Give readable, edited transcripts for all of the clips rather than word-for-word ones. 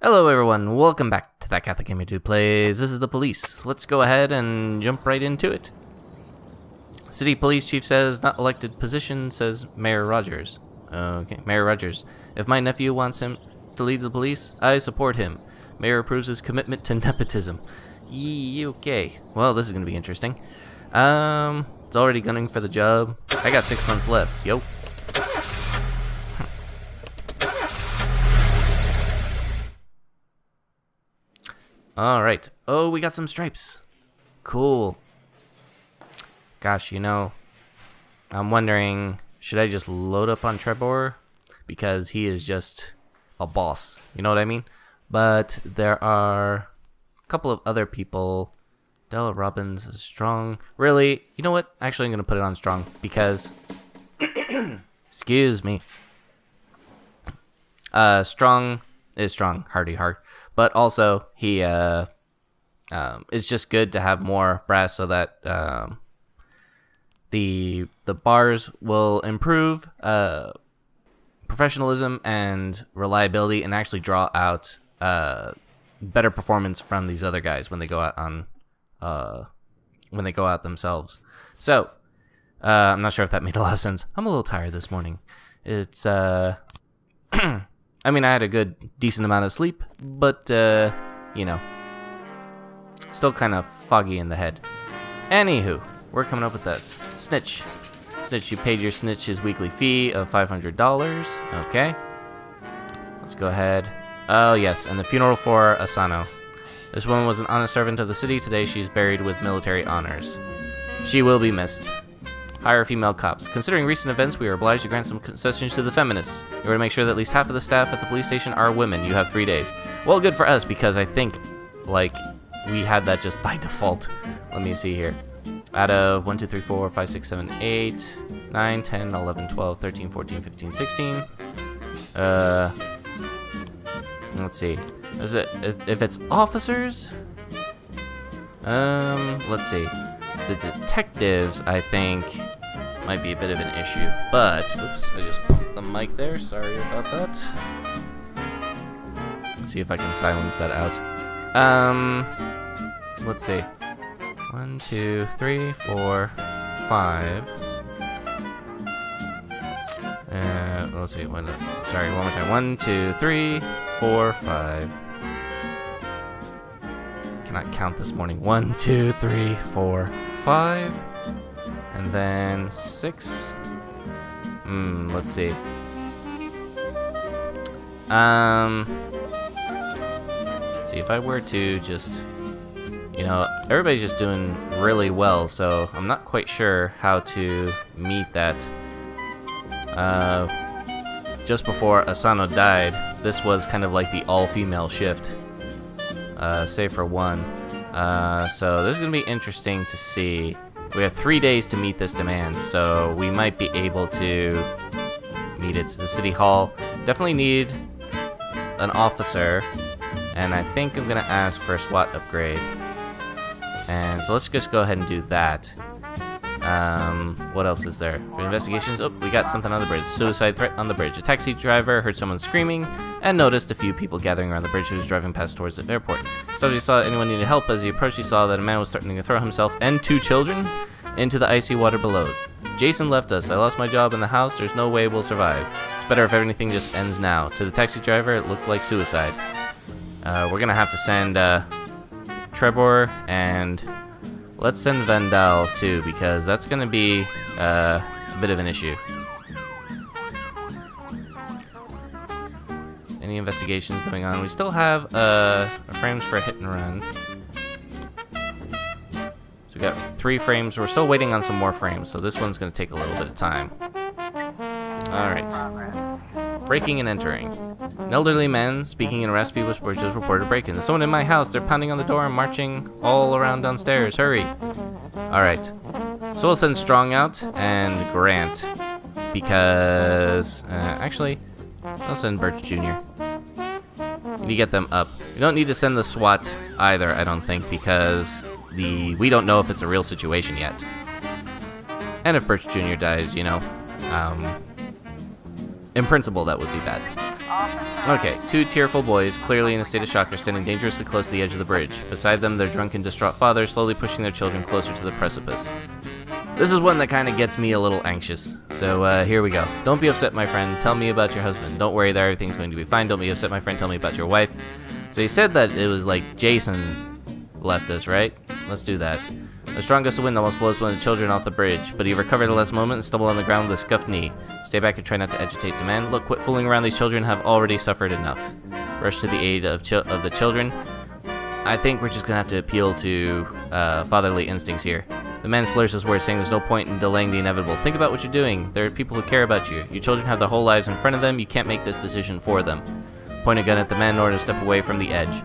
Hello everyone, welcome back to That Catholic Gamer Dude Plays. This is the police. Let's go ahead and jump right into it. City Police Chief says, not elected position, says Mayor Rogers. Okay, Mayor Rogers. If my nephew wants him to lead the police, I support him. Mayor approves his commitment to nepotism. Okay, well this is going to be interesting. It's already gunning for the job. I got 6 months left, yo. Alright. Oh, we got some stripes. Cool. Gosh, I'm wondering, should I just load up on Trebor? Because he is just a boss. You know what I mean? But there are a couple of other people. Della Robbins is strong. Really? You know what? Actually, I'm going to put it on strong because... excuse me. Strong is strong. Hardy heart. But also, it's just good to have more brass so that the bars will improve professionalism and reliability, and actually draw out better performance from these other guys when they go out themselves. So, I'm not sure if that made a lot of sense. I'm a little tired this morning. It's I mean, I had a decent amount of sleep, but, still kind of foggy in the head. Anywho, we're coming up with this. Snitch. Snitch, you paid your snitch his weekly fee of $500. Okay. Let's go ahead. Oh, yes, and the funeral for Asano. This woman was an honest servant of the city. Today she is buried with military honors. She will be missed. Hire female cops. Considering recent events, we are obliged to grant some concessions to the feminists. In order to make sure that at least half of the staff at the police station are women. You have 3 days. Well, good for us, because I think, we had that just by default. Let me see here. Out of 1, 2, 3, 4, 5, 6, 7, 8, 9, 10, 11, 12, 13, 14, 15, 16. Let's see. If it's officers? Let's see. The detectives, I think, might be a bit of an issue, but oops, I just bumped the mic there. Sorry about that. Let's see if I can silence that out. Let's see. 1, 2, 3, 4, 5. Let's see. One more time. 1, 2, 3, 4, 5. Cannot count this morning. 1, 2, 3, 4, 5, and then 6. Let's see. Let's see if I were to just, everybody's just doing really well, so I'm not quite sure how to meet that. Just before Asano died, this was kind of like the all-female shift. Save for one. So this is going to be interesting to see. We have 3 days to meet this demand, so we might be able to meet it. The City Hall definitely need an officer, and I think I'm going to ask for a SWAT upgrade. And so let's just go ahead and do that. What else is there? For investigations, we got something on the bridge. Suicide threat on the bridge. A taxi driver heard someone screaming and noticed a few people gathering around the bridge who was driving past towards the airport. So he saw anyone needed help. As he approached, he saw that a man was starting to throw himself and 2 children into the icy water below. Jason left us. I lost my job in the house. There's no way we'll survive. It's better if everything just ends now. To the taxi driver, it looked like suicide. We're gonna have to send Trebor, and let's send Vandal too, because that's gonna be a bit of an issue. Any investigations going on? We still have frames for a hit and run. So we got 3 frames. We're still waiting on some more frames, so this one's going to take a little bit of time. Alright. Breaking and entering. An elderly man speaking in a raspy whisper just reported a break-in. There's someone in my house. They're pounding on the door and marching all around downstairs. Hurry. Alright. So we'll send Strong out and Grant, because actually I'll send Birch Jr. We need to get them up. We don't need to send the SWAT either, I don't think, because we don't know if it's a real situation yet. And if Birch Jr. dies, in principle that would be bad. Okay, two tearful boys, clearly in a state of shock, are standing dangerously close to the edge of the bridge. Beside them, their drunken, distraught father slowly pushing their children closer to the precipice. This is one that kind of gets me a little anxious. So, here we go. Don't be upset, my friend. Tell me about your husband. Don't worry that everything's going to be fine. Don't be upset, my friend. Tell me about your wife. So he said that it was like Jason left us, right? Let's do that. The strongest wind almost blows one of the children off the bridge, but he recovered at the last moment and stumbled on the ground with a scuffed knee. Stay back and try not to agitate. Demand. Look, quit fooling around. These children have already suffered enough. Rush to the aid of the children. I think we're just gonna have to appeal to fatherly instincts here. The man slurs his words, saying there's no point in delaying the inevitable. Think about what you're doing. There are people who care about you. Your children have their whole lives in front of them. You can't make this decision for them. Point a gun at the man in order to step away from the edge.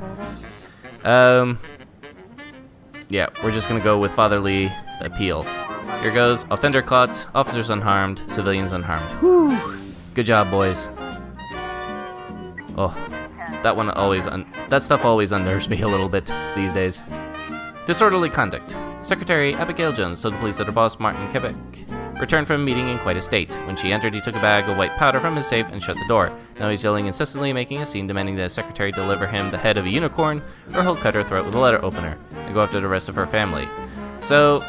Yeah, we're just gonna go with fatherly appeal. Here goes. Offender caught, officers unharmed, civilians unharmed. Whew. Good job, boys. Oh, that one always that stuff always unnerves me a little bit these days. Disorderly conduct. Secretary Abigail Jones told the police that her boss, Martin Quebec, returned from a meeting in quite a state. When she entered, he took a bag of white powder from his safe and shut the door. Now he's yelling incessantly, making a scene, demanding that his secretary deliver him the head of a unicorn, or he'll cut her throat with a letter opener, and go after the rest of her family. So,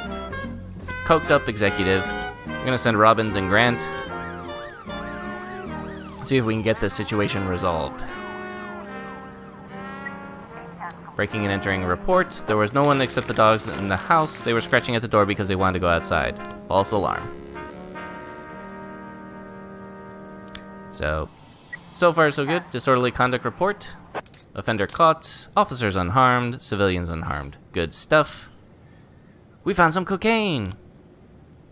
coked up executive. I'm gonna send Robbins and Grant. See if we can get this situation resolved. Breaking and entering a report. There was no one except the dogs in the house. They were scratching at the door because they wanted to go outside. False alarm. So far so good. Disorderly conduct report. Offender caught. Officers unharmed. Civilians unharmed. Good stuff. We found some cocaine.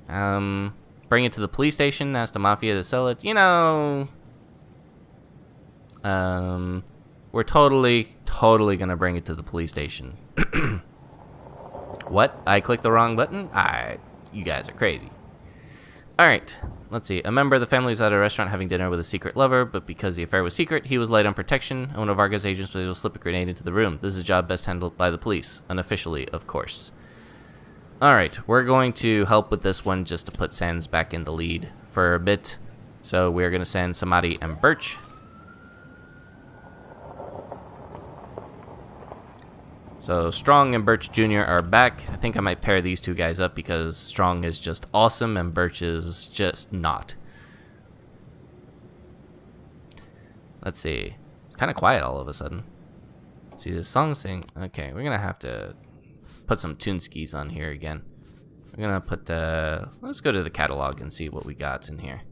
Bring it to the police station. Ask the mafia to sell it. You know. We're totally gonna bring it to the police station. What? I clicked the wrong button? You guys are crazy. Alright, let's see. A member of the family was at a restaurant having dinner with a secret lover, but because the affair was secret, he was light on protection, and one of Varga's agents was able to slip a grenade into the room. This is a job best handled by the police, unofficially, of course. Alright, we're going to help with this one just to put Sans back in the lead for a bit. So we're gonna send Samadi and Birch. So Strong and Birch Jr. are back. I think I might pair these two guys up because Strong is just awesome and Birch is just not. Let's see. It's kind of quiet all of a sudden. See, this song saying... Okay, we're going to have to put some Toonskis on here again. We're going to put... let's go to the catalog and see what we got in here.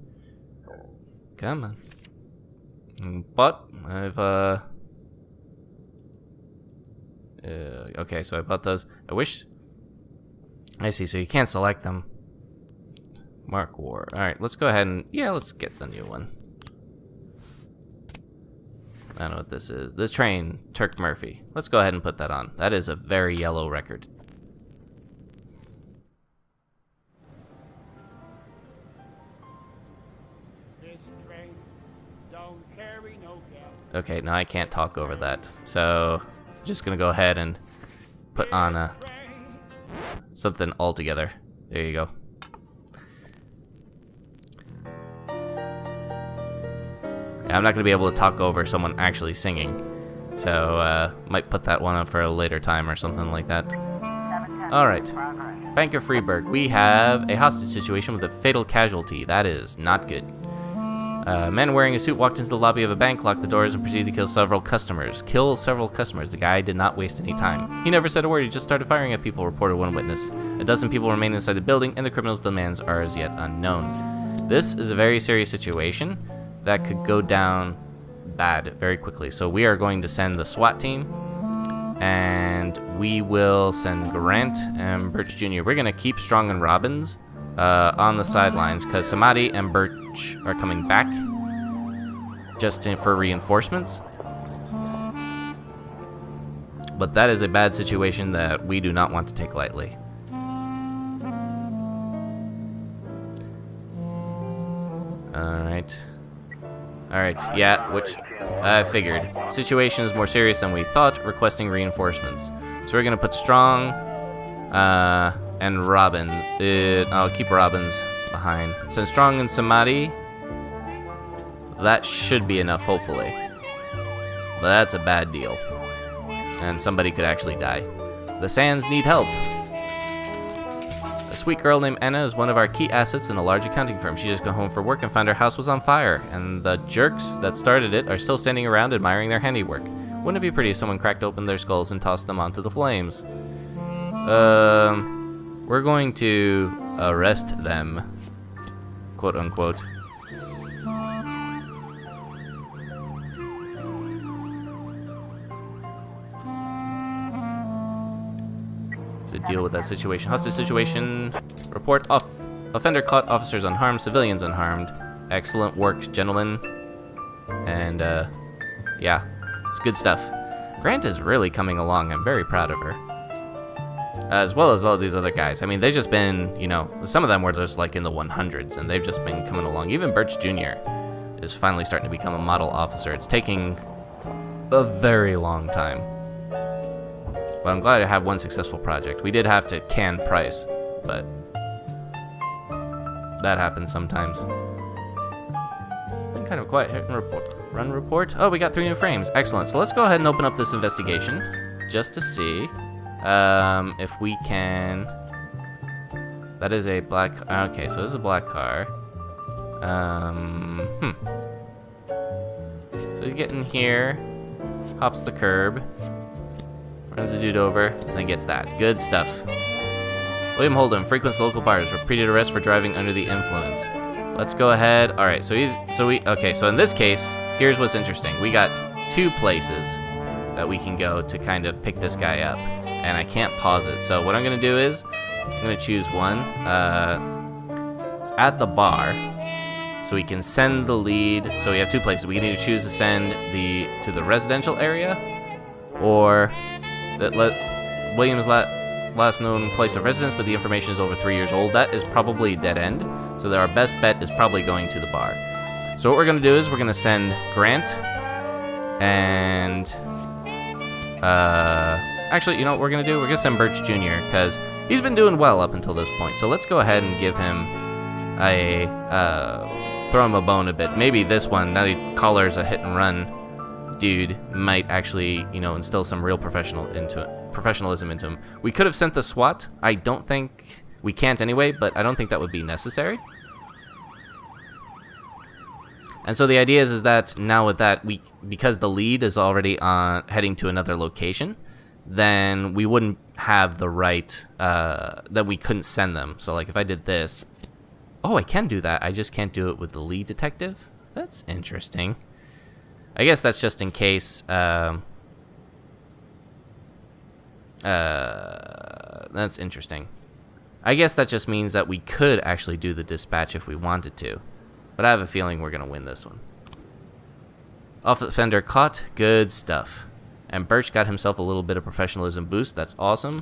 Come on. But I've... okay, so I bought those. I wish... I see, so you can't select them. Mark War. Alright, let's go ahead and... Yeah, let's get the new one. I don't know what this is. This Train, Turk Murphy. Let's go ahead and put that on. That is a very yellow record. This train don't carry no gal. Okay, now I can't talk over that. So... just gonna go ahead and put on something altogether. There you go. Yeah, I'm not gonna be able to talk over someone actually singing, so might put that one up for a later time or something like that. All right, Banker Freeburg. We have a hostage situation with a fatal casualty. That is not good. A man wearing a suit walked into the lobby of a bank, locked the doors, and proceeded to kill several customers. The guy did not waste any time. He never said a word, he just started firing at people, reported one witness. A dozen people remain inside the building, and the criminal's demands are as yet unknown. This is a very serious situation that could go down bad very quickly. So we are going to send the SWAT team, and we will send Grant and Birch Jr. We're going to keep Strong and Robbins on the sidelines because Samadi and Birch are coming back just for reinforcements. But that is a bad situation that we do not want to take lightly. Alright, yeah, which I figured. Situation is more serious than we thought, requesting reinforcements. So we're going to put Strong and Robbins. I'll keep Robbins behind. Send Strong and Samadi. that should be enough, hopefully. But that's a bad deal. And somebody could actually die. The Sands need help. A sweet girl named Anna is one of our key assets in a large accounting firm. She just got home from work and found her house was on fire, and the jerks that started it are still standing around admiring their handiwork. Wouldn't it be pretty if someone cracked open their skulls and tossed them onto the flames? We're going to arrest them, quote unquote. To deal with that situation. Hostage situation. Report off. Offender caught. Officers unharmed. Civilians unharmed. Excellent work, gentlemen. And, yeah. It's good stuff. Grant is really coming along. I'm very proud of her. As well as all these other guys. I mean, they've just been, you know, some of them were just like in the 100s, and they've just been coming along. Even Birch Jr. is finally starting to become a model officer. It's taking a very long time. But I'm glad I have one successful project. We did have to can Price, but that happens sometimes. Been kind of quiet. Hit and report. Run report. Oh, we got 3 new frames. Excellent. So let's go ahead and open up this investigation just to see if we can. That is a black. Okay, so this is a black car. So you get in here, hops the curb. Runs the dude over, and then gets that. Good stuff. William Holden frequents local bars. Repeated arrest for driving under the influence. Let's go ahead. All right, so in this case, here's what's interesting. We got 2 places that we can go to kind of pick this guy up, and I can't pause it. So what I'm gonna do is I'm gonna choose one. It's at the bar, so we can send the lead. So we have 2 places. We can either choose to send to the residential area, or William's last known place of residence, but the information is over 3 years old. That is probably dead end. So our best bet is probably going to the bar. So what we're going to do is we're going to send Grant and actually, you know what we're going to do? We're going to send Birch Jr. because he's been doing well up until this point. So let's go ahead and give him throw him a bone a bit. Maybe this one, now that Collar's a hit and run dude, might actually, you know, instill some real professionalism into him. We could have sent the SWAT. I don't think we can't anyway, but I don't think that would be necessary. And so the idea is that now with that, because the lead is already heading to another location, then we wouldn't have the right that we couldn't send them. So like if I did this, oh, I can do that. I just can't do it with the lead detective. That's interesting. I guess that's just in case. That's interesting. I guess that just means that we could actually do the dispatch if we wanted to. But I have a feeling we're going to win this one. Offender caught. Good stuff. And Birch got himself a little bit of professionalism boost. That's awesome.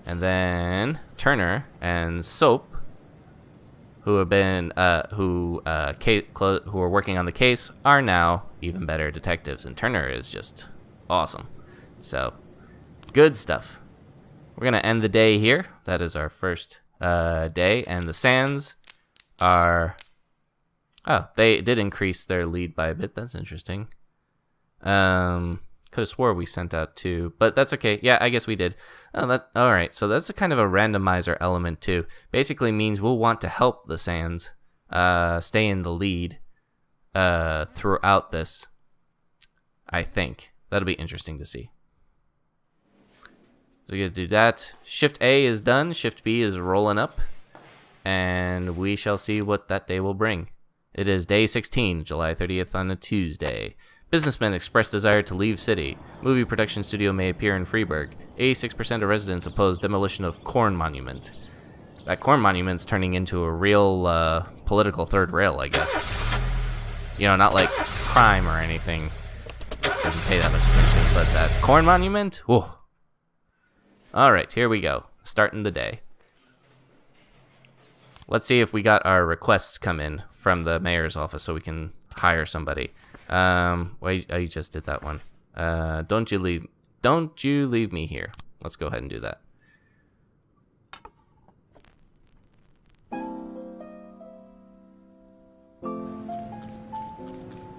And then Turner and Soap, who have been who are working on the case, are now even better detectives, and Turner is just awesome. So good stuff. We're gonna end the day here. That is our first day, and the Sands are they did increase their lead by a bit. That's interesting. Could have swore we sent out 2, but that's okay. Yeah, I guess we did. All right. So that's a kind of a randomizer element too. Basically means we'll want to help the Sands stay in the lead throughout this. I think that'll be interesting to see. So you gotta do that. Shift A is done. Shift B is rolling up, and we shall see what that day will bring. It is day 16, July 30th on a Tuesday. Businessmen express desire to leave city. Movie production studio may appear in Freeburg. 86% of residents oppose demolition of corn monument. That corn monument's turning into a real political third rail, I guess. You know, not like crime or anything. Doesn't pay that much attention, but that corn monument? Whoa. Alright, here we go. Starting the day. Let's see if we got our requests come in from the mayor's office so we can hire somebody. Wait, I just did that one. Don't you leave me here. Let's go ahead and do that.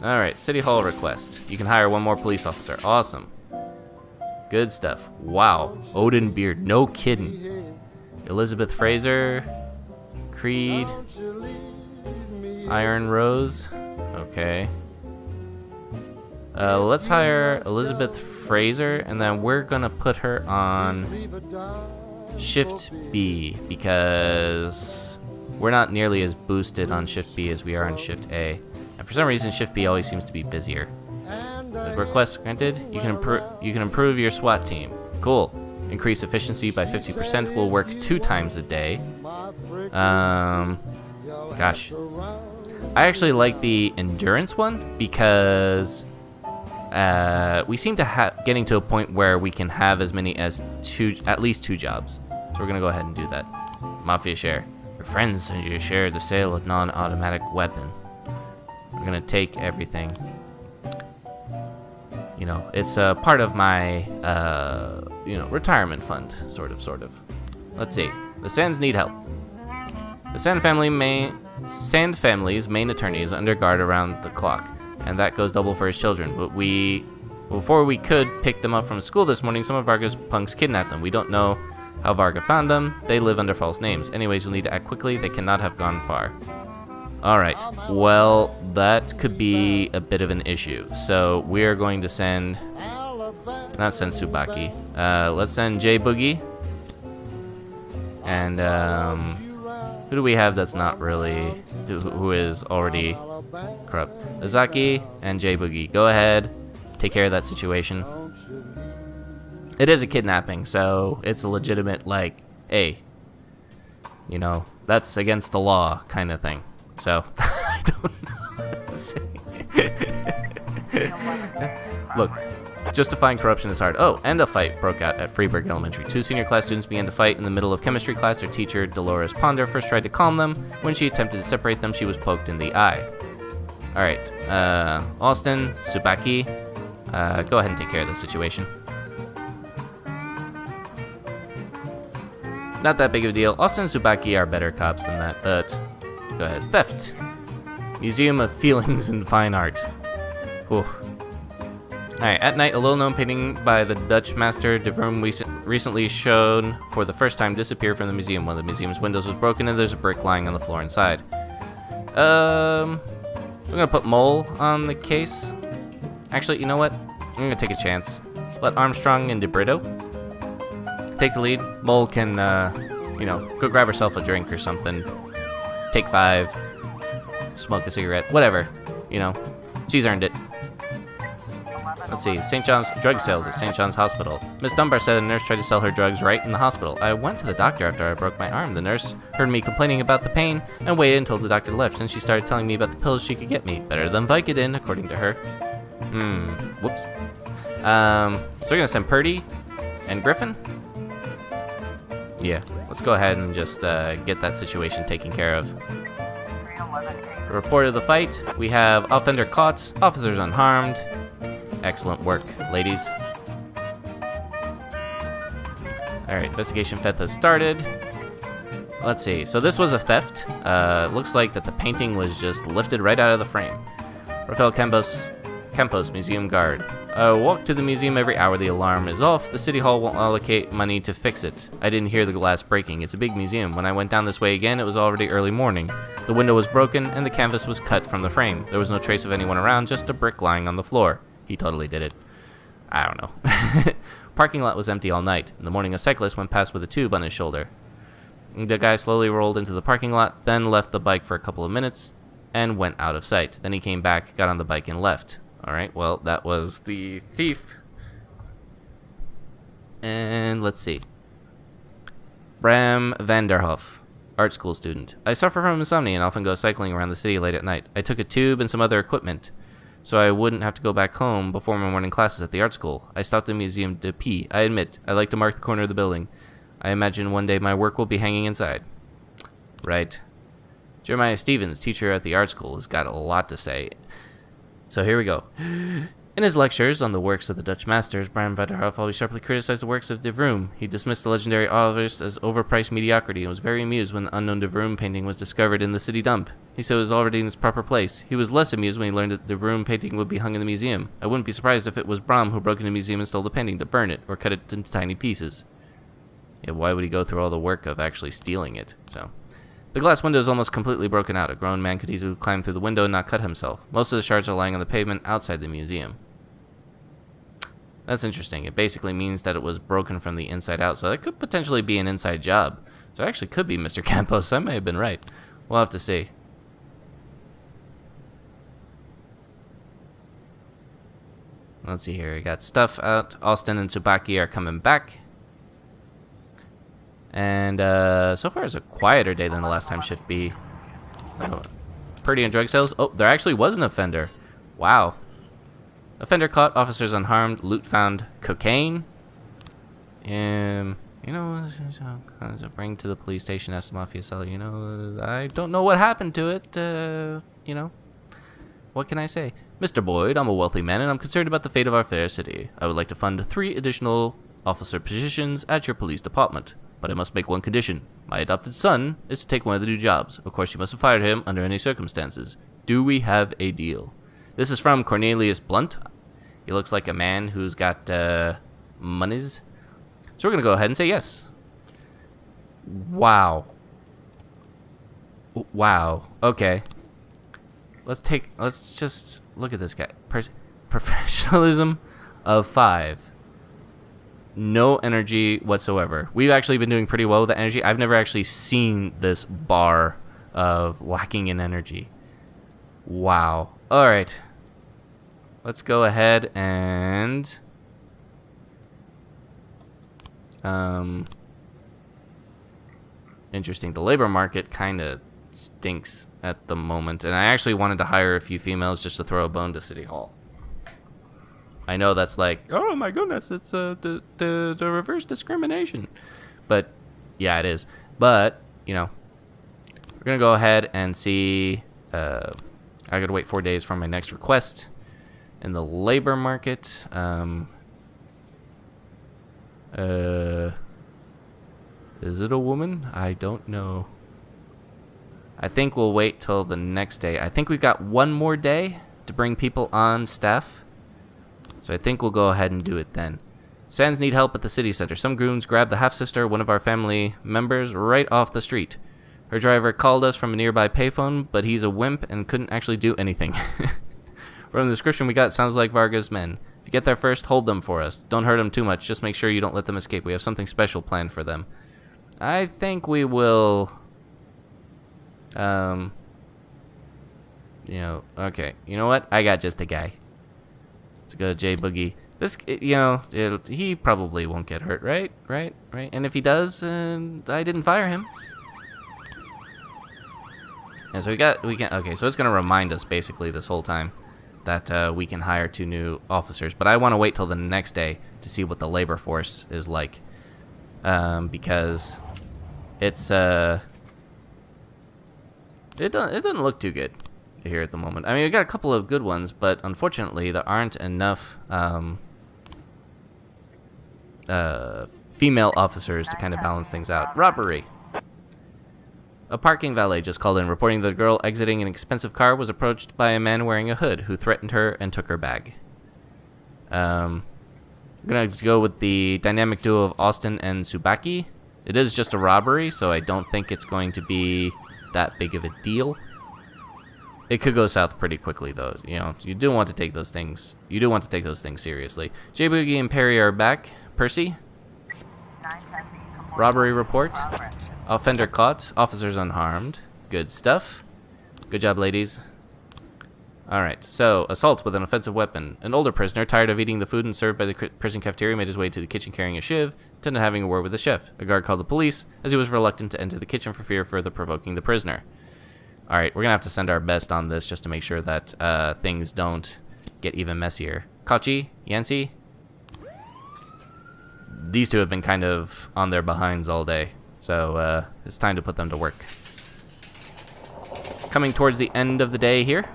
Alright, City Hall request. You can hire one more police officer. Awesome. Good stuff. Wow. Odin Beard. No kidding. Elizabeth Fraser. Creed. Iron Rose. Okay. Let's hire Elizabeth Fraser, and then we're gonna put her on Shift B, because we're not nearly as boosted on Shift B as we are on Shift A. And for some reason, Shift B always seems to be busier. The request granted. You can improve your SWAT team. Cool. Increase efficiency by 50%. Will work 2 times a day. Gosh. I actually like the endurance one because we seem to getting to a point where we can have as many as at least 2 jobs. So we're gonna go ahead and do that. Mafia share. Your friends send you to share the sale of non-automatic weapon. We're gonna take everything. You know, it's a part of my, retirement fund, sort of. Let's see. The Sands need help. The Sand family's main attorney is under guard around the clock, and that goes double for his children. But before we could pick them up from school this morning, some of Varga's punks kidnapped them. We don't know how Varga found them. They live under false names. Anyways, you'll need to act quickly. They cannot have gone far. Alright, well, that could be a bit of an issue. So we're going to not send Tsubaki. Let's send J Boogie. And who do we have that's not really, who is already corrupt? Azaki and J Boogie. Go ahead, take care of that situation. It is a kidnapping, so it's a legitimate, like, hey, you know, that's against the law kind of thing. So, I don't know what to say. Look, justifying corruption is hard. Oh, and a fight broke out at Freeburg Elementary. 2 senior class students began to fight in the middle of chemistry class. Their teacher, Dolores Ponder, first tried to calm them. When she attempted to separate them, she was poked in the eye. Alright, Austin, Tsubaki, go ahead and take care of the situation. Not that big of a deal. Austin and Tsubaki are better cops than that, but go ahead. Theft. Museum of Feelings and Fine Art. Whew. Alright, at night, a little-known painting by the Dutch master De Vroom recently shown for the first time disappeared from the museum. One of the museum's windows was broken and there's a brick lying on the floor inside. We're gonna put Mole on the case. Actually, you know what? I'm gonna take a chance. Let Armstrong and DeBrito take the lead. Mole can, go grab herself a drink or something. Take 5. Smoke a cigarette. Whatever. You know, she's earned it. Let's see. St. John's drug sales at St. John's Hospital. Miss Dunbar said a nurse tried to sell her drugs right in the hospital. I went to the doctor after I broke my arm. The nurse heard me complaining about the pain and waited until the doctor left. Then she started telling me about the pills she could get me. Better than Vicodin, according to her. Whoops. So we're gonna send Purdy and Griffin. Yeah, let's go ahead and just get that situation taken care of. Report of the fight. We have offender caught, officers unharmed. Excellent work, ladies. Alright, investigation theft has started. Let's see, so this was a theft. Looks like that the painting was just lifted right out of the frame. Rafael Campos, museum guard. Walk to the museum every hour. The alarm is off. The city hall won't allocate money to fix it. I didn't hear the glass breaking. It's a big museum. When I went down this way again, it was already early morning. The window was broken and the canvas was cut from the frame. There was no trace of anyone around, just a brick lying on the floor. He totally did it. I don't know. Parking lot was empty all night. In the morning, a cyclist went past with a tube on his shoulder. The guy slowly rolled into the parking lot, then left the bike for a couple of minutes and went out of sight. Then he came back, got on the bike, and left. Alright, well, that was the thief. And let's see. Bram Vanderhoff, art school student. I suffer from insomnia and often go cycling around the city late at night. I took a tube and some other equipment, so I wouldn't have to go back home before my morning classes at the art school. I stopped at the museum to pee. I admit, I like to mark the corner of the building. I imagine one day my work will be hanging inside. Right. Jeremiah Stevens, teacher at the art school, has got a lot to say. So here we go. In his lectures on the works of the Dutch masters, Bram Vanderhoef always sharply criticized the works of De Vroom. He dismissed the legendary artist as overpriced mediocrity and was very amused when the unknown De Vroom painting was discovered in the city dump. He said it was already in its proper place. He was less amused when he learned that the De Vroom painting would be hung in the museum. I wouldn't be surprised if it was Bram who broke into the museum and stole the painting to burn it, or cut it into tiny pieces. Yeah, why would he go through all the work of actually stealing it? So, the glass window is almost completely broken out. A grown man could easily climb through the window and not cut himself. Most of the shards are lying on the pavement outside the museum. That's interesting. It basically means that it was broken from the inside out, so that could potentially be an inside job. So it actually could be Mr. Campos. I may have been right. We'll have to see. Let's see here. We got stuff out. Austin and Tsubaki are coming back. And so far it's a quieter day than the last time Shift B. Purdy and drug sales. Oh, there actually was an offender. Wow. Offender caught, officers unharmed, loot found, cocaine. You know, bring to the police station, ask the mafia seller, you know, I don't know what happened to it, you know. What can I say? Mr. Boyd, I'm a wealthy man and I'm concerned about the fate of our fair city. I would like to fund 3 additional officer positions at your police department. But I must make one condition. My adopted son is to take one of the new jobs. Of course, you must have fired him under any circumstances. Do we have a deal? This is from Cornelius Blunt. He looks like a man who's got monies. So we're going to go ahead and say yes. Wow. Wow. Okay. Let's just look at this guy. Professionalism of 5. No energy whatsoever. We've actually been doing pretty well with the energy. I've never actually seen this bar of lacking in energy. Wow. All right. Let's go ahead and interesting. The labor market kind of stinks at the moment, and I actually wanted to hire a few females just to throw a bone to City Hall. I know that's like, oh my goodness, it's the reverse discrimination. But, yeah, it is. But, you know, we're going to go ahead and see. I got to wait 4 days for my next request in the labor market. Is it a woman? I don't know. I think we'll wait till the next day. I think we've got one more day to bring people on staff. So I think we'll go ahead and do it then. Sands need help at the city center. Some goons grabbed the half-sister, one of our family members, right off the street. Her driver called us from a nearby payphone, but he's a wimp and couldn't actually do anything. From the description we got, it sounds like Varga's men. If you get there first, hold them for us. Don't hurt them too much. Just make sure you don't let them escape. We have something special planned for them. I think we will... You know, okay. You know what? I got just a guy. Let's go to J Boogie. This, you know, he probably won't get hurt, right? Right? And if he does, I didn't fire him. And so okay, so it's going to remind us basically this whole time that we can hire 2 new officers. But I want to wait till the next day to see what the labor force is like. Because it's, it doesn't look too good here at the moment. I mean, we got a couple of good ones, but unfortunately there aren't enough female officers to kind of balance things out. Robbery. A parking valet just called in reporting that a girl exiting an expensive car was approached by a man wearing a hood who threatened her and took her bag. I'm going to go with the dynamic duo of Austin and Tsubaki. It is just a robbery, so I don't think it's going to be that big of a deal. It could go south pretty quickly, though. You know, you do want to take those things. You do want to take those things seriously. J Boogie and Perry are back. Percy. Robbery report. Offender caught. Officers unharmed. Good stuff. Good job, ladies. Alright, so assault with an offensive weapon. An older prisoner, tired of eating the food and served by the prison cafeteria, made his way to the kitchen carrying a shiv, intended having a word with the chef. A guard called the police, as he was reluctant to enter the kitchen for fear of further provoking the prisoner. Alright, we're going to have to send our best on this just to make sure that things don't get even messier. Kachi, Yancy. These two have been kind of on their behinds all day, so it's time to put them to work. Coming towards the end of the day here.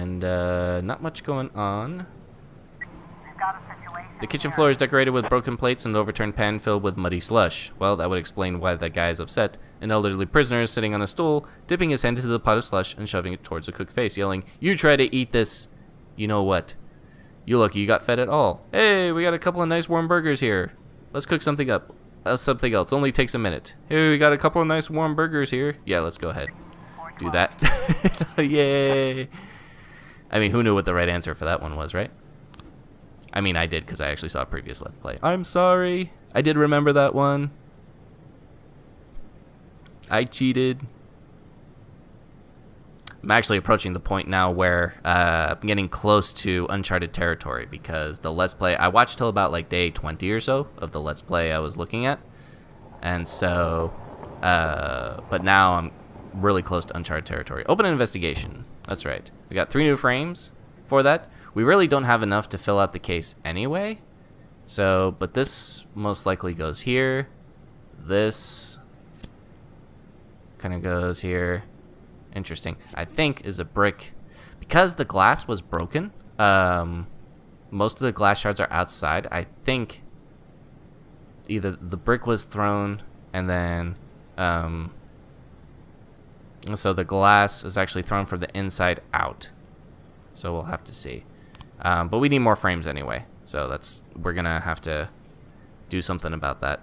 and not much going on. The kitchen floor is decorated with broken plates and an overturned pan filled with muddy slush. Well, that would explain why that guy is upset. An elderly prisoner is sitting on a stool, dipping his hand into the pot of slush and shoving it towards a cooked face, yelling, "You try to eat this, you know what? You lucky you got fed at all. Hey, we got a couple of nice warm burgers here. Let's cook something up. Something else. Only takes a minute. Hey, we got a couple of nice warm burgers here. Yeah, let's go ahead. Do that." Yay. I mean, who knew what the right answer for that one was, right? I mean, I did because I actually saw a previous Let's Play. I'm sorry. I did remember that one. I cheated. I'm actually approaching the point now where I'm getting close to uncharted territory because the Let's Play, I watched till about like day 20 or so of the Let's Play I was looking at. And so, but now I'm really close to uncharted territory. Open an investigation. That's right. We got 3 new frames for that. We really don't have enough to fill out the case anyway. So, but this most likely goes here. This kind of goes here. Interesting. I think is a brick. Because the glass was broken, most of the glass shards are outside. I think either the brick was thrown and then so the glass is actually thrown from the inside out. So we'll have to see. But we need more frames anyway. So we're gonna have to do something about that.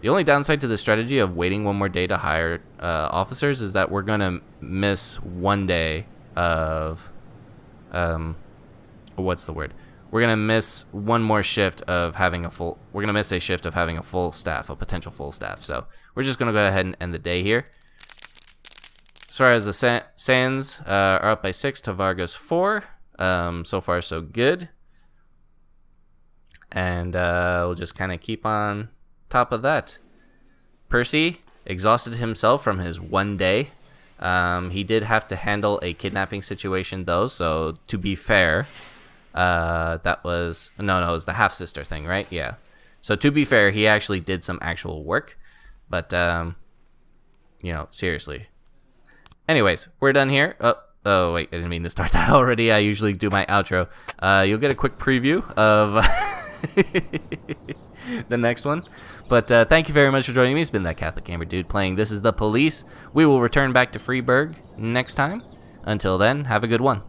The only downside to the strategy of waiting one more day to hire officers is that we're gonna miss one day of what's the word? We're gonna miss one more shift of having a full. We're gonna miss a shift of having a full staff, a potential full staff. So we're just gonna go ahead and end the day here. As far as the Sands are up by 6 to Vargas 4. So far so good. And we'll just kind of keep on top of that. Percy exhausted himself from his one day. He did have to handle a kidnapping situation though, so to be fair, that was it was the half-sister thing, right? Yeah. So to be fair, he actually did some actual work, but seriously. Anyways, we're done here. Oh wait, I didn't mean to start that already. I usually do my outro. You'll get a quick preview of the next one. But thank you very much for joining me. It's been that Catholic Gamer Dude playing This Is the Police. We will return back to Freeburg next time. Until then, have a good one.